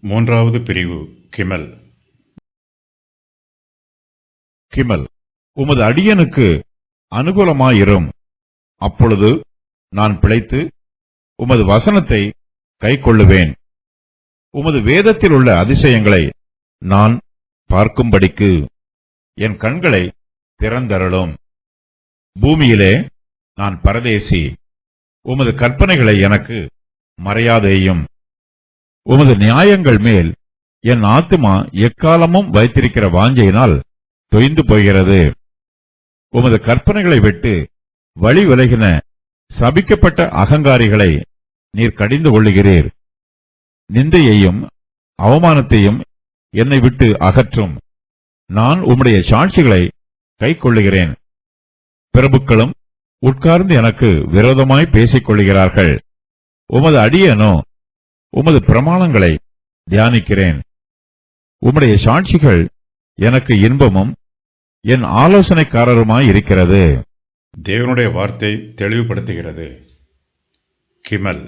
மூன்றாவது பிரிவு கிமல். கிமல், உமது அடியனுக்கு அனுகூலமாயிரும். அப்பொழுது நான் பிழைத்து உமது வசனத்தை கைக்கொள்ளுவேன். உமது வேதத்தில் உள்ள அதிசயங்களை நான் பார்க்கும்படிக்கு என் கண்களை திறந்தருளும். பூமியிலே நான் பரதேசி, உமது கற்பனைகளை எனக்கு மறையாதேயும். உமது நியாயங்கள் மேல் என் ஆத்துமா எக்காலமும் வைத்திருக்கிற வாஞ்சையினால் தொய்ந்து போகிறது. உமது கற்பனைகளை விட்டு வழி விலகின சபிக்கப்பட்ட அகங்காரிகளை நீர் கடிந்து கொள்ளுகிறீர். நிந்தையையும் அவமானத்தையும் என்னை விட்டு அகற்றும். நான் உம்முடைய சாட்சிகளை கைக்கொள்ளுகிறேன். பிரபுக்களும் உட்கார்ந்து எனக்கு விரோதமாய் பேசிக் கொள்ளுகிறார்கள். உமது அடியேனோ உமது பிரமாணங்களை தியானிக்கிறேன். உம்முடைய சாட்சிகள் எனக்கு இன்பமும் என் ஆலோசனைக்காரருமாய் இருக்கிறது. தேவனுடைய வார்த்தை தெளிவுபடுத்துகிறது. கிமல்.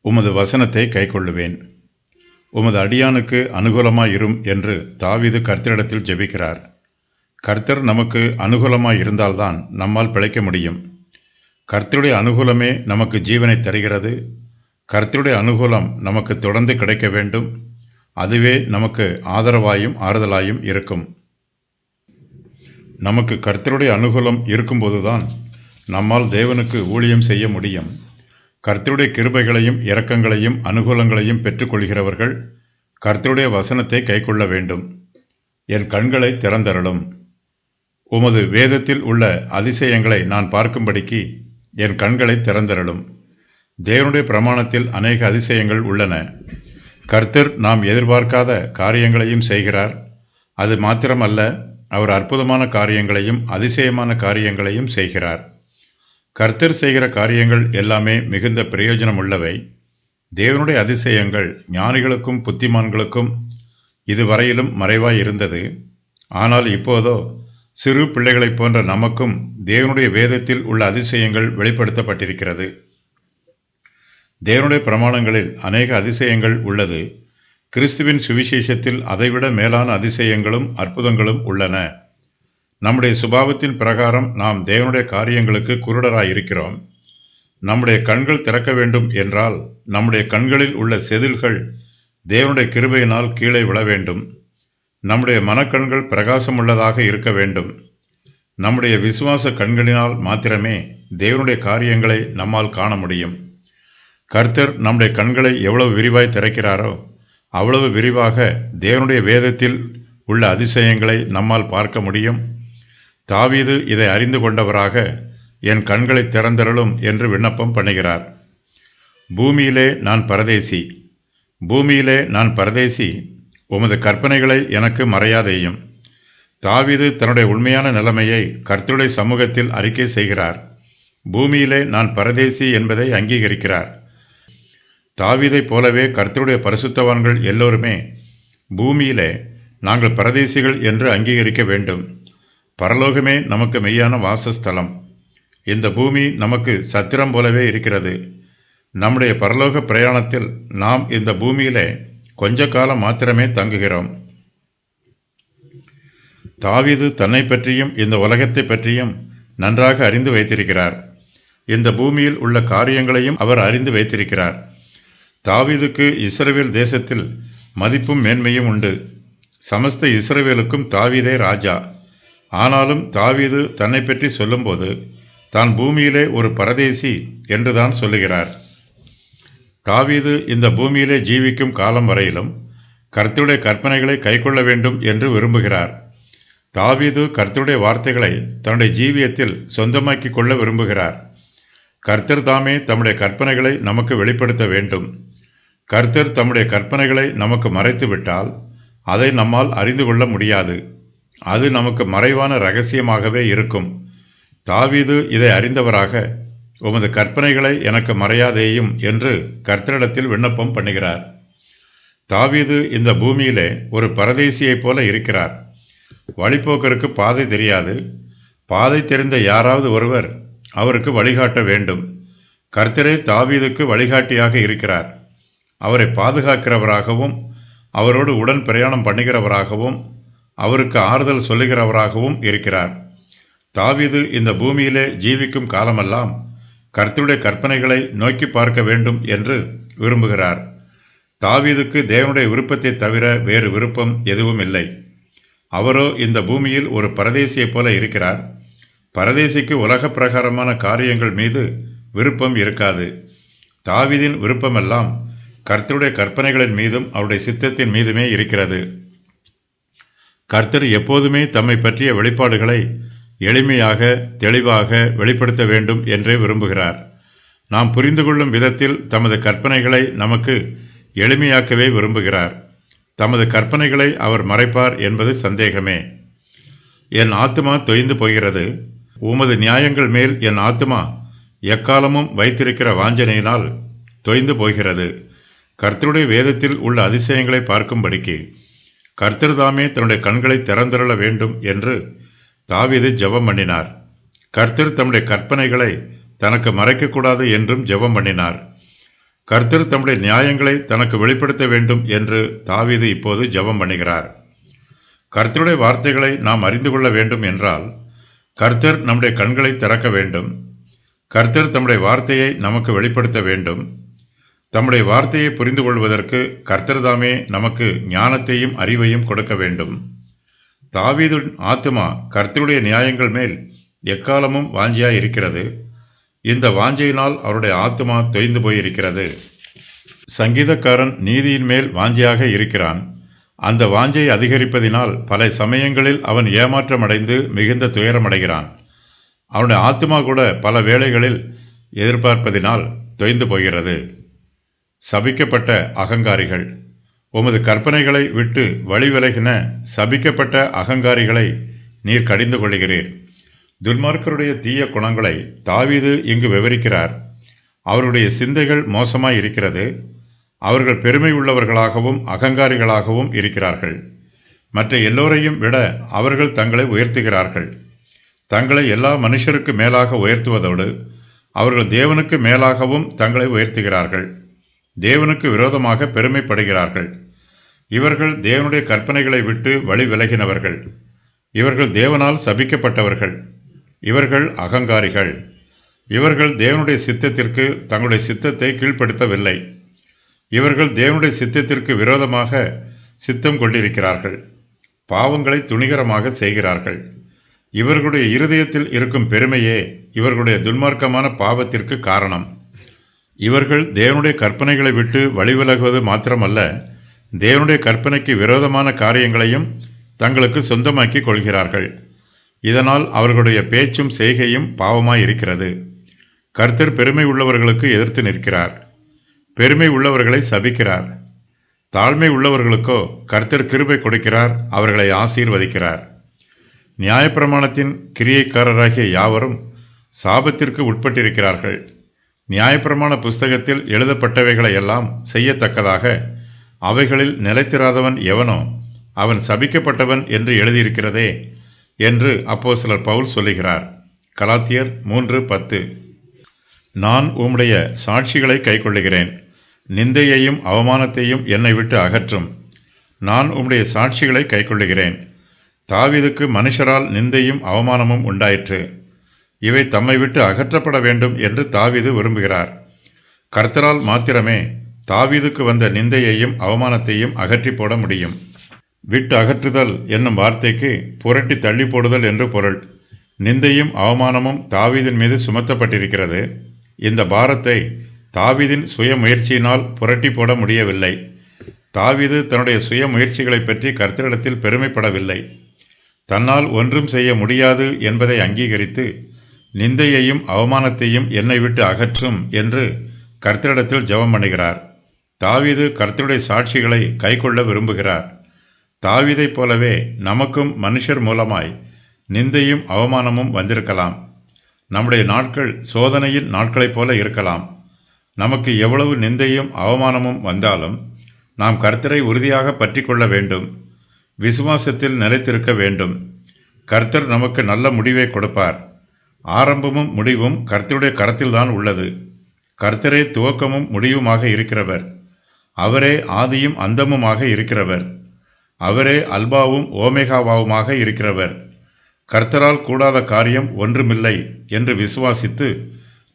உமது வசனத்தை கைக்கொள்ளுவேன். உமது அடியானுக்கு அனுகூலமாயிரும் என்று தாவீது கர்த்தரிடத்தில் ஜெபிக்கிறார். கர்த்தர் நமக்கு அனுகூலமாயிருந்தால்தான் நம்மால் பிழைக்க முடியும். கர்த்தருடைய அனுகூலமே நமக்கு ஜீவனை தருகிறது. கர்த்தருடைய அனுகூலம் நமக்கு தொடர்ந்து கிடைக்க வேண்டும். அதுவே நமக்கு ஆதரவாயும் ஆறுதலாயும் இருக்கும். நமக்கு கர்த்தருடைய அனுகூலம் இருக்கும்போதுதான் நம்மால் தேவனுக்கு ஊழியம் செய்ய முடியும். கர்த்தருடைய கிருபைகளையும் இரக்கங்களையும் அனுகூலங்களையும் பெற்றுக்கொள்கிறவர்கள் கர்த்தருடைய வசனத்தை கைக்கொள்ள வேண்டும். என் கண்களை திறந்தருளும். உமது வேதத்தில் உள்ள அதிசயங்களை நான் பார்க்கும்படிக்கு என் கண்களை திறந்தருளும். தேவனுடைய பிரமாணத்தில் அநேக அதிசயங்கள் உள்ளன. கர்த்தர் நாம் எதிர்பார்க்காத காரியங்களையும் செய்கிறார். அது மாத்திரமல்ல, அவர் அற்புதமான காரியங்களையும் அதிசயமான காரியங்களையும் செய்கிறார். கர்த்தர் செய்கிற காரியங்கள் எல்லாமே மிகுந்த பிரயோஜனம் உள்ளவை. தேவனுடைய அதிசயங்கள் ஞானிகளுக்கும் புத்திமான்களுக்கும் இதுவரையிலும் மறைவாய் இருந்தது. ஆனால் இப்போதோ சிறு பிள்ளைகளைப் போன்ற நமக்கும் தேவனுடைய வேதத்தில் உள்ள அதிசயங்கள் வெளிப்படுத்தப்பட்டிருக்கிறது. தேவனுடைய பிரமாணங்களில் அநேக அதிசயங்கள் உள்ளது. கிறிஸ்துவின் சுவிசேஷத்தில் அதைவிட மேலான அதிசயங்களும் அற்புதங்களும் உள்ளன. நம்முடைய சுபாவத்தின் பிரகாரம் நாம் தேவனுடைய காரியங்களுக்கு குருடராயிருக்கிறோம். நம்முடைய கண்கள் திறக்க வேண்டும் என்றால் நம்முடைய கண்களில் உள்ள செதில்கள் தேவனுடைய கிருபையினால் கீழே விழ வேண்டும். நம்முடைய மனக்கண்கள் பிரகாசமுள்ளதாக இருக்க வேண்டும். நம்முடைய விசுவாச கண்களினால் மாத்திரமே தேவனுடைய காரியங்களை நம்மால் காண முடியும். கர்த்தர் நம்முடைய கண்களை எவ்வளவு விரிவாய் திறக்கிறாரோ அவ்வளவு விரிவாக தேவனுடைய வேதத்தில் உள்ள அதிசயங்களை நம்மால் பார்க்க முடியும். தாவீது இதை அறிந்து கொண்டவராக என் கண்களை திறந்தருளும் என்று விண்ணப்பம் பண்ணுகிறார். பூமியிலே நான் பரதேசி, பூமியிலே நான் பரதேசி, உமது கற்பனைகளை எனக்கு மறையாதேயும். தாவீது தன்னுடைய உண்மையான நிலைமையை கர்த்தருடைய சமூகத்தில் அறிக்கை செய்கிறார். பூமியிலே நான் பரதேசி என்பதை அங்கீகரிக்கிறார். தாவீதைப் போலவே கர்த்தருடைய பரிசுத்தவான்கள் எல்லோருமே பூமியிலே நாங்கள் பரதேசிகள் என்று அங்கீகரிக்க வேண்டும். பரலோகமே நமக்கு மெய்யான வாசஸ்தலம். இந்த பூமி நமக்கு சத்திரம் போலவே இருக்கிறது. நம்முடைய பரலோக பிரயாணத்தில் நாம் இந்த பூமியிலே கொஞ்ச காலம் மாத்திரமே தங்குகிறோம். தாவீது தன்னை பற்றியும் இந்த உலகத்தை பற்றியும் நன்றாக அறிந்து வைத்திருக்கிறார். இந்த பூமியில் உள்ள காரியங்களையும் அவர் அறிந்து வைத்திருக்கிறார். தாவீதுக்கு இஸ்ரவேல் தேசத்தில் மதிப்பும் மேன்மையும் உண்டு. சமஸ்த இஸ்ரவேலுக்கும் தாவீதே ராஜா. ஆனாலும் தாவீது தன்னை பற்றி சொல்லும்போது தான் பூமியிலே ஒரு பரதேசி என்றுதான் சொல்லுகிறார். தாவீது இந்த பூமியிலே ஜீவிக்கும் காலம் வரையிலும் கர்த்தருடைய கற்பனைகளை கைக்கொள்ள வேண்டும் என்று விரும்புகிறார். தாவீது கர்த்தருடைய வார்த்தைகளை தன்னுடைய ஜீவியத்தில் சொந்தமாக்கிக் கொள்ள விரும்புகிறார். கர்த்தர் தாமே தம்முடைய கற்பனைகளை நமக்கு வெளிப்படுத்த வேண்டும். கர்த்தர் தம்முடைய கற்பனைகளை நமக்கு மறைத்து விட்டால் அதை நம்மால் அறிந்து கொள்ள முடியாது. அது நமக்கு மறைவான இரகசியமாகவே இருக்கும். தாவீது இதை அறிந்தவராக உமது கற்பனைகளை எனக்கு மறையாதேயும் என்று கர்த்தரிடத்தில் விண்ணப்பம் பண்ணுகிறார். தாவீது இந்த பூமியிலே ஒரு பரதேசியைப் போல இருக்கிறார். வழிபோக்கருக்கு பாதை தெரியாது. பாதை தெரிந்த யாராவது ஒருவர் அவருக்கு வழிகாட்ட வேண்டும். கர்த்தரே தாவீதுக்கு வழிகாட்டியாக இருக்கிறார். அவரை பாதுகாக்கிறவராகவும் அவரோடு உடன் பிரயாணம் பண்ணுகிறவராகவும் அவருக்கு ஆறுதல் சொல்லுகிறவராகவும் இருக்கிறார். தாவீது இந்த பூமியிலே ஜீவிக்கும் காலமெல்லாம் கர்த்தருடைய கற்பனைகளை நோக்கி பார்க்க வேண்டும் என்று விரும்புகிறார். தாவீதுக்கு தேவனுடைய விருப்பத்தை தவிர வேறு விருப்பம் எதுவும் இல்லை. அவரோ இந்த பூமியில் ஒரு பரதேசியைப் போல இருக்கிறார். பரதேசிக்கு உலக பிரகாரமான காரியங்கள் மீது விருப்பம் இருக்காது. தாவீதின் விருப்பமெல்லாம் கர்த்தருடைய கற்பனைகளின் மீதும் அவருடைய சித்தத்தின் மீதுமே இருக்கிறது. கர்த்தர் எப்போதுமே தம்மை பற்றிய வெளிப்பாடுகளை எளிமையாக தெளிவாக வெளிப்படுத்த வேண்டும் என்றே விரும்புகிறார். நாம் புரிந்து கொள்ளும் விதத்தில் தமது கற்பனைகளை நமக்கு எளிமையாக்கவே விரும்புகிறார். தமது கற்பனைகளை அவர் மறைப்பார் என்பது சந்தேகமே. என் ஆத்துமா தொய்ந்து போகிறது. உமது நியாயங்கள் மேல் என் ஆத்துமா எக்காலமும் வைத்திருக்கிற வாஞ்சனையினால் தொய்ந்து போகிறது. கர்த்தருடைய வேதத்தில் உள்ள அதிசயங்களை பார்க்கும்படிக்கு கர்த்தர் தாமே தன்னுடைய கண்களை திறந்தருள வேண்டும் என்று தாவீது ஜெபம் பண்ணினார். கர்த்தர் தம்முடைய கற்பனைகளை தனக்கு மறைக்கக்கூடாது என்றும் ஜெபம் பண்ணினார். கர்த்தர் தம்முடைய நியாயங்களை தனக்கு வெளிப்படுத்த வேண்டும் என்று தாவீது இப்போது ஜெபம் பண்ணுகிறார். கர்த்தருடைய வார்த்தைகளை நாம் அறிந்து கொள்ள வேண்டும் என்றால் கர்த்தர் நம்முடைய கண்களை திறக்க வேண்டும். கர்த்தர் தம்முடைய வார்த்தையை நமக்கு வெளிப்படுத்த வேண்டும். தம்முடைய வார்த்தையை புரிந்து கொள்வதற்கு கர்த்தர் தாமே நமக்கு ஞானத்தையும் அறிவையும் கொடுக்க வேண்டும். தாவீதின் ஆத்துமா கர்த்தருடைய நியாயங்கள் மேல் எக்காலமும் வாஞ்சியாய் இருக்கிறது. இந்த வாஞ்சையினால் அவருடைய ஆத்துமா தொய்ந்து போயிருக்கிறது. சங்கீதக்காரன் நீதியின் மேல் வாஞ்சையாக இருக்கிறான். அந்த வாஞ்சை அதிகரிப்பதினால் பல சமயங்களில் அவன் ஏமாற்றமடைந்து மிகுந்த துயரமடைகிறான். அவனுடைய ஆத்துமா கூட பல வேளைகளில் எதிர்பார்ப்பதினால் தொய்ந்து போகிறது. சபிக்கப்பட்ட அகங்காரிகள். உமது கற்பனைகளை விட்டு வழிவிலகின சபிக்கப்பட்ட அகங்காரிகளை நீர் கடிந்து கொள்கிறீர். துன்மார்க்கருடைய தீய குணங்களை தாவீது இங்கு விவரிக்கிறார். அவருடைய சிந்தைகள் மோசமாய் இருக்கிறது. அவர்கள் பெருமை உள்ளவர்களாகவும் அகங்காரிகளாகவும் இருக்கிறார்கள். மற்ற எல்லோரையும் விட அவர்கள் தங்களை உயர்த்துகிறார்கள். தங்களை எல்லா மனுஷருக்கு மேலாக உயர்த்துவதோடு அவர்கள் தேவனுக்கு மேலாகவும் தங்களை உயர்த்துகிறார்கள். தேவனுக்கு விரோதமாக பெருமைப்படுகிறார்கள். இவர்கள் தேவனுடைய கற்பனைகளை விட்டு வழி விலகினவர்கள். இவர்கள் தேவனால் சபிக்கப்பட்டவர்கள். இவர்கள் அகங்காரிகள். இவர்கள் தேவனுடைய சித்தத்திற்கு தங்களுடைய சித்தத்தை கீழ்ப்படுத்தவில்லை. இவர்கள் தேவனுடைய சித்தத்திற்கு விரோதமாக சித்தம் கொண்டிருக்கிறார்கள். பாவங்களை துணிகரமாக செய்கிறார்கள். இவர்களுடைய இருதயத்தில் இருக்கும் பெருமையே இவர்களுடைய துன்மார்க்கமான பாவத்திற்கு காரணம். இவர்கள் தேவனுடைய கற்பனைகளை விட்டு வழிவிலகுவது மாத்திரமல்ல, தேவனுடைய கற்பனைக்கு விரோதமான காரியங்களையும் தங்களுக்கு சொந்தமாக்கி கொள்கிறார்கள். இதனால் அவர்களுடைய பேச்சும் செய்கையும் பாவமாய் இருக்கிறது. கர்த்தர் பெருமை உள்ளவர்களுக்கு எதிர்த்து நிற்கிறார். பெருமை உள்ளவர்களை சபிக்கிறார். தாழ்மை உள்ளவர்களுக்கோ கர்த்தர் கிருபை கொடுக்கிறார், அவர்களை ஆசீர்வதிக்கிறார். நியாயப்பிரமாணத்தின் கிரியைக்காரராகிய யாவரும் சாபத்திற்கு உட்பட்டிருக்கிறார்கள். நியாயப்பிரமாண புஸ்தகத்தில் எழுதப்பட்டவைகளை எல்லாம் செய்யத்தக்கதாக அவைகளில் நிலைத்திராதவன் எவனோ அவன் சபிக்கப்பட்டவன் என்று எழுதியிருக்கிறதே என்று அப்போஸ்தலர் பவுல் சொல்லுகிறார். கலாத்தியர் 3:10. நான் உம்முடைய சாட்சிகளை கைக்கொள்ளுகிறேன். நிந்தையையும் அவமானத்தையும் என்னை விட்டு அகற்றும். நான் உம்முடைய சாட்சிகளை கைக்கொள்ளுகிறேன். தாவீதுக்கு மனுஷரால் நிந்தையும் அவமானமும் உண்டாயிற்று. இவை தம்மை விட்டு அகற்றப்பட வேண்டும் என்று தாவீது விரும்புகிறார். கர்த்தரால் மாத்திரமே தாவீதுக்கு வந்த நிந்தையையும் அவமானத்தையும் அகற்றி போட முடியும். விட்டு அகற்றுதல் என்னும் வார்த்தைக்கு புரட்டி தள்ளி போடுதல் என்று பொருள். நிந்தையும் அவமானமும் தாவீதின் மீது சுமத்தப்பட்டிருக்கிறது. இந்த பாரத்தை தாவீதின் சுய முயற்சியினால் புரட்டி போட முடியவில்லை. தாவீது தன்னுடைய சுய முயற்சிகளை பற்றி கர்த்தரிடத்தில் பெருமைப்படவில்லை. தன்னால் ஒன்றும் செய்ய முடியாது என்பதை அங்கீகரித்து நிந்தையையும் அவமானத்தையும் என்னை விட்டு அகற்றும் என்று கர்த்தரிடத்தில் ஜெபம் பண்ணுகிறார். தாவீது கர்த்தருடைய சாட்சிகளை கைக்கொள்ள விரும்புகிறார். தாவீதைப் போலவே நமக்கும் மனுஷர் மூலமாய் நிந்தையும் அவமானமும் வந்திருக்கலாம். நம்முடைய நாட்கள் சோதனையின் நாட்களைப் போல இருக்கலாம். நமக்கு எவ்வளவு நிந்தையும் அவமானமும் வந்தாலும் நாம் கர்த்தரை உறுதியாக பற்றி கொள்ள வேண்டும். விசுவாசத்தில் நிலைத்திருக்க வேண்டும். கர்த்தர் நமக்கு நல்ல முடிவை கொடுப்பார். ஆரம்பமும் முடிவும் கர்த்தருடைய கரத்தில்தான் உள்ளது. கர்த்தரே துவக்கமும் முடிவுமாக இருக்கிறவர். அவரே ஆதியும் அந்தமுமாக இருக்கிறவர். அவரே அல்பாவும் ஓமேகாவாவுமாக இருக்கிறவர். கர்த்தரால் கூடாத காரியம் ஒன்றுமில்லை என்று விசுவாசித்து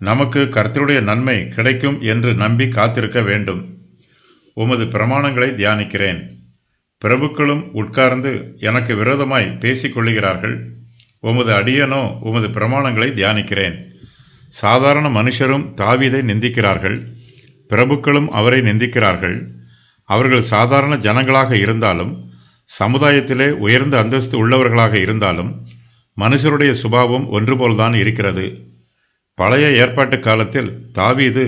நமக்கு கர்த்தருடைய நன்மை கிடைக்கும் என்று நம்பி காத்திருக்க வேண்டும். உமது பிரமாணங்களை தியானிக்கிறேன். பிரபுக்களும் உட்கார்ந்து எனக்கு விரோதமாய் பேசிக்கொள்ளுகிறார்கள். உமது அடியனோ உமது பிரமாணங்களை தியானிக்கிறேன். சாதாரண மனுஷரும் தாவீதை நிந்திக்கிறார்கள். பிரபுக்களும் அவரை நிந்திக்கிறார்கள். அவர்கள் சாதாரண ஜனங்களாக இருந்தாலும், சமுதாயத்திலே உயர்ந்த அந்தஸ்து உள்ளவர்களாக இருந்தாலும், மனுஷருடைய சுபாவம் ஒன்றுபோல்தான் இருக்கிறது. பழைய ஏற்பாட்டு காலத்தில் தாவீது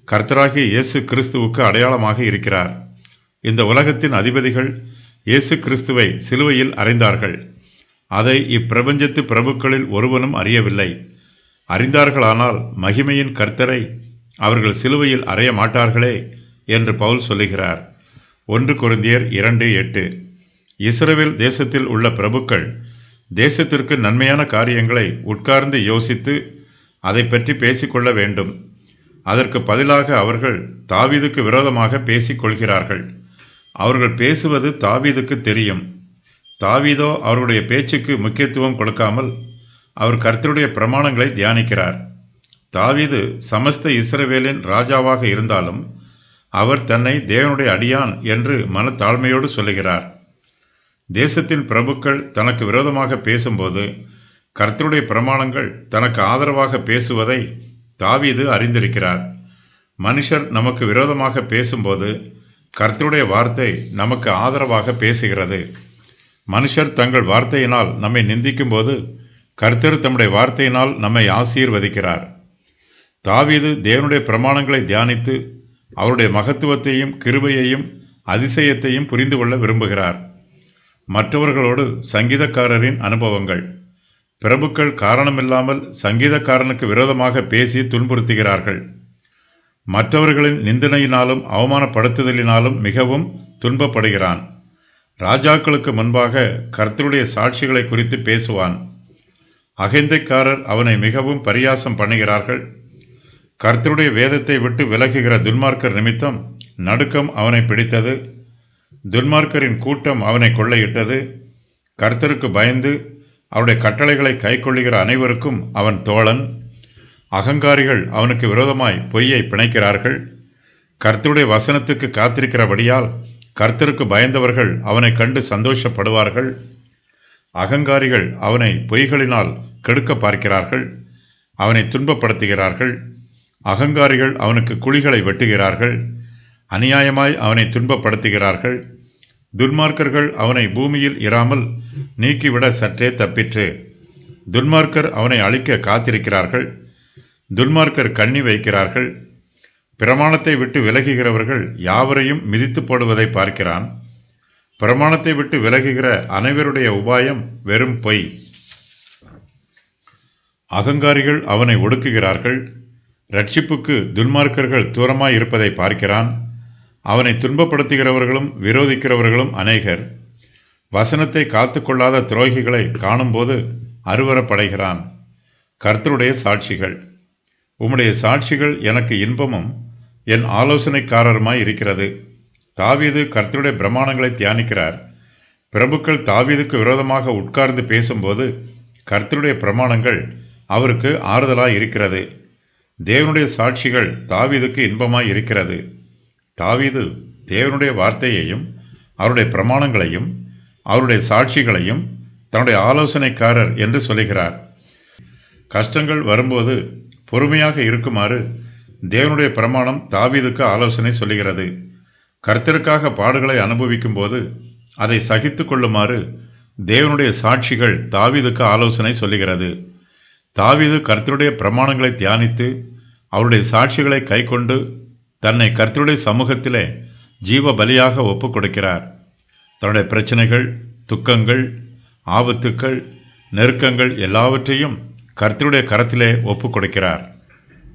கர்த்தராகிய இயேசு கிறிஸ்துவுக்கு அடையாளமாக இருக்கிறார். இந்த உலகத்தின் அதிபதிகள் இயேசு கிறிஸ்துவை சிலுவையில் அறைந்தார்கள். அதை இப்பிரபஞ்சத்து பிரபுக்களில் ஒருவனும் அறியவில்லை. அறிந்தார்களானால் மகிமையின் கர்த்தரை அவர்கள் சிலுவையில் அறைய மாட்டார்களே என்று பவுல் சொல்லுகிறார். 1 கொரிந்தியர் 2:8. இஸ்ரவேல் தேசத்தில் உள்ள பிரபுக்கள் தேசத்திற்கு நன்மையான காரியங்களை உட்கார்ந்து யோசித்து அதை பற்றி பேசிக்கொள்ள வேண்டும். அதற்கு பதிலாக அவர்கள் தாவீதுக்கு விரோதமாக பேசிக்கொள்கிறார்கள். அவர்கள் பேசுவது தாவீதுக்கு தெரியும். தாவீதோ அவருடைய பேச்சுக்கு முக்கியத்துவம் கொடுக்காமல் அவர் கர்த்தருடைய பிரமாணங்களை தியானிக்கிறார். தாவீது சமஸ்த இஸ்ரவேலின் ராஜாவாக இருந்தாலும் அவர் தன்னை தேவனுடைய அடியான் என்று மனத்தாழ்மையோடு சொல்லுகிறார். தேசத்தின் பிரபுக்கள் தனக்கு விரோதமாக பேசும்போது கர்த்தருடைய பிரமாணங்கள் தனக்கு ஆதரவாக பேசுவதை தாவீது அறிந்திருக்கிறார். மனுஷர் நமக்கு விரோதமாக பேசும்போது கர்த்தருடைய வார்த்தை நமக்கு ஆதரவாக பேசுகிறது. மனுஷர் தங்கள் வார்த்தையினால் நம்மை நிந்திக்கும் போது கர்த்தர் தம்முடைய வார்த்தையினால் நம்மை ஆசீர்வதிக்கிறார். தாவீது தேவனுடைய பிரமாணங்களை தியானித்து அவருடைய மகத்துவத்தையும் கிருபையையும் அதிசயத்தையும் புரிந்து கொள்ள விரும்புகிறார். மற்றவர்களோடு சங்கீதக்காரரின் அனுபவங்கள். பிரபுக்கள் காரணமில்லாமல் சங்கீதக்காரனுக்கு விரோதமாக பேசி துன்புறுத்துகிறார்கள். மற்றவர்களின் நிந்தனையினாலும் அவமானப்படுத்துதலினாலும் மிகவும் துன்பப்படுகிறான். ராஜாக்களுக்கு முன்பாக கர்த்தருடைய சாட்சிகளை குறித்து பேசுவான். அகந்தைக்காரர் அவனை மிகவும் பரியாசம் பண்ணுகிறார்கள். கர்த்தருடைய வேதத்தை விட்டு விலகுகிற துன்மார்க்கர் நிமித்தம் நடுக்கம் அவனை பிடித்தது. துன்மார்க்கரின் கூட்டம் அவனை கொள்ளையிட்டது. கர்த்தருக்கு பயந்து அவருடைய கட்டளைகளை கைக்கொள்ளுகிற அனைவருக்கும் அவன் தோழன். அகங்காரிகள் அவனுக்கு விரோதமாய் பொய்யை பிணைக்கிறார்கள். கர்த்தருடைய வசனத்துக்கு காத்திருக்கிறபடியால் கர்த்தருக்கு பயந்தவர்கள் அவனை கண்டு சந்தோஷப்படுவார்கள். அகங்காரிகள் அவனை பொய்களினால் கெடுக்க பார்க்கிறார்கள். அவனை துன்பப்படுத்துகிறார்கள். அகங்காரிகள் அவனுக்கு குழிகளை வெட்டுகிறார்கள். அநியாயமாய் அவனை துன்பப்படுத்துகிறார்கள். துன்மார்க்கர்கள் அவனை பூமியில் இராமல் நீக்கிவிட சற்றே தப்பிற்று. துன்மார்க்கர் அவனை அழிக்க காத்திருக்கிறார்கள். துன்மார்க்கர் கண்ணி வைக்கிறார்கள். பிரமாணத்தை விட்டு விலகுகிறவர்கள் யாவரையும் மிதித்து போடுவதை பார்க்கிறான். பிரமாணத்தை விட்டு விலகுகிற அனைவருடைய உபாயம் வெறும் பொய். அகங்காரிகள் அவனை ஒடுக்குகிறார்கள். ரட்சிப்புக்கு துன்மார்க்கர்கள் தூரமாய் இருப்பதை பார்க்கிறான். அவனை துன்பப்படுத்துகிறவர்களும் விரோதிக்கிறவர்களும் அநேகர். வசனத்தை காத்துக்கொள்ளாத துரோகிகளை காணும்போது அருவரப்படைகிறான். கர்த்தருடைய சாட்சிகள். உம்முடைய சாட்சிகள் எனக்கு இன்பமும் என் ஆலோசனைக்காரருமாய் இருக்கிறது. தாவீது கர்த்தருடைய பிரமாணங்களை தியானிக்கிறார். பிரபுக்கள் தாவீதுக்கு விரோதமாக உட்கார்ந்து பேசும்போது கர்த்தருடைய பிரமாணங்கள் அவருக்கு ஆறுதலாய் இருக்கிறது. தேவனுடைய சாட்சிகள் தாவீதுக்கு இன்பமாய் இருக்கிறது. தாவீது தேவனுடைய வார்த்தையையும் அவருடைய பிரமாணங்களையும் அவருடைய சாட்சிகளையும் தன்னுடைய ஆலோசனைக்காரர் என்று சொல்லுகிறார். கஷ்டங்கள் வரும்போது பொறுமையாக இருக்குமாறு தேவனுடைய பிரமாணம் தாவீதுக்கு ஆலோசனை சொல்லுகிறது. கர்த்தருக்காக பாடுகளை அனுபவிக்கும் போது அதை சகித்து கொள்ளுமாறு தேவனுடைய சாட்சிகள் தாவீதுக்கு ஆலோசனை சொல்லுகிறது. தாவீது கர்த்தருடைய பிரமாணங்களை தியானித்து அவருடைய சாட்சிகளை கைக்கொண்டு தன்னை கர்த்தருடைய சமூகத்திலே ஜீவ பலியாக ஒப்புக் கொடுக்கிறார். தன்னுடைய பிரச்சனைகள், துக்கங்கள், ஆபத்துக்கள், நெருக்கங்கள் எல்லாவற்றையும் கர்த்தருடைய கரத்திலே ஒப்புக் கொடுக்கிறார்.